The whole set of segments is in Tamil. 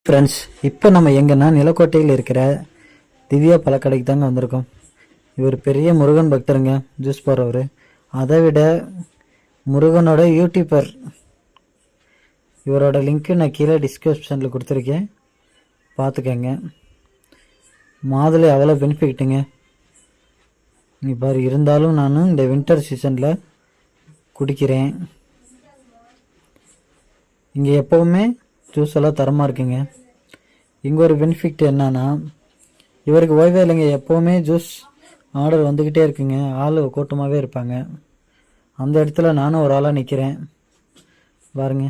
ஃப்ரெண்ட்ஸ், இப்போ நம்ம எங்கன்னா நிலக்கோட்டையில் இருக்கிற திவ்யா பழக்கடைக்கு தாங்க வந்திருக்கோம். இவர் பெரிய முருகன் பக்தருங்க, ஜூஸ் போடுறவர். அதை விட முருகனோட யூடியூபர். இவரோட லிங்க்கு நான் கீழே டிஸ்கிரிப்ஷனில் கொடுத்துருக்கேன், பார்த்துக்கங்க. மாதுளை அவ்வளோ பெனிஃபிட்டுங்க. நீ பாரு, இருந்தாலும் நான் இந்த வின்டர் சீசனில் குடிக்கிறேன். இங்கே எப்போவுமே ஜூஸ் எல்லாம் தரமாக இருக்குங்க. இங்கே ஒரு பெனிஃபிட் என்னன்னா, இவருக்கு ஓய்வே இல்லைங்க. எப்போவுமே ஜூஸ் ஆர்டர் வந்துக்கிட்டே இருக்குங்க. ஆள் கூட்டமாகவே இருப்பாங்க. அந்த இடத்துல நானும் ஒரு ஆளாக நிற்கிறேன் பாருங்க.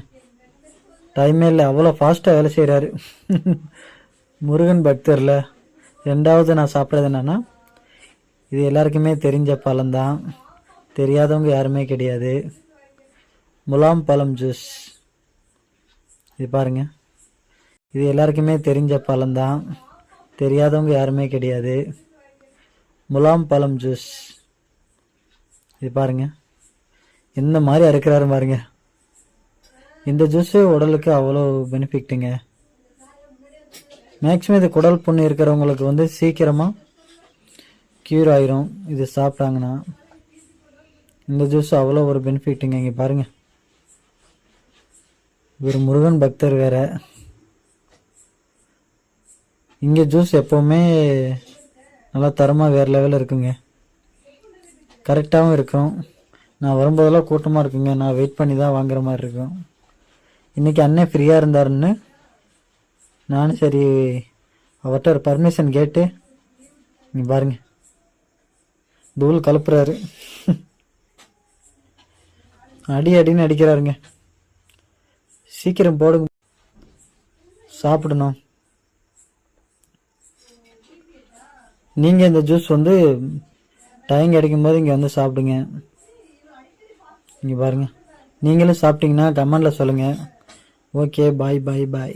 டைமே இல்லை, அவ்வளோ ஃபாஸ்ட்டாக வேலை செய்கிறாரு. முருகன் பக்தரில் ரெண்டாவது நான் சாப்பிட்றது என்னென்னா, இது எல்லாருக்குமே தெரிஞ்ச பழம்தான், தெரியாதவங்க யாருமே கிடையாது. முலாம் பழம் ஜூஸ். இது பாருங்க, இது எல்லாருக்குமே தெரிஞ்ச பழம்தான், தெரியாதவங்க யாருமே கிடையாது. முலாம் பழம் ஜூஸ். இது பாருங்க, இந்த மாதிரி அறுக்கிறாரு பாருங்க. இந்த ஜூஸு உடலுக்கு அவ்வளோ பெனிஃபிட்டுங்க. மேக்ஸிமம் இது குடல் புண்ணு இருக்கிறவங்களுக்கு சீக்கிரமாக க்யூர் ஆயிரும் இது சாப்பிட்டாங்கன்னா. இந்த ஜூஸ் அவ்வளோ ஒரு பெனிஃபிட்டுங்க. இங்கே பாருங்க, இவர் முருகன் பக்தர் வேற. இங்கே ஜூஸ் எப்போவுமே நல்லா தரமாக வேறு லெவலில் இருக்குங்க. கரெக்டாகவும் இருக்கும். நான் வரும்போதெல்லாம் கூட்டமாக இருக்குங்க. நான் வெயிட் பண்ணி தான் வாங்குற மாதிரி இருக்கும். இன்றைக்கி அண்ணன் ஃப்ரீயாக இருந்தாருன்னு நானும் சரி அவர்கிட்ட ஒரு பர்மிஷன் கேட்டு, நீ பாருங்க, தூள் கலப்புறாரு. அடின்னு அடிக்கிறாருங்க. சீக்கிரம் போடுங்க, சாப்பிடணும். நீங்கள் இந்த ஜூஸ் டைம் கிடைக்கும் போது இங்கே சாப்பிடுங்க. இங்கே பாருங்கள், நீங்களும் சாப்பிட்டீங்கன்னா கமெண்டில் சொல்லுங்கள். ஓகே, பாய் பாய் பாய்.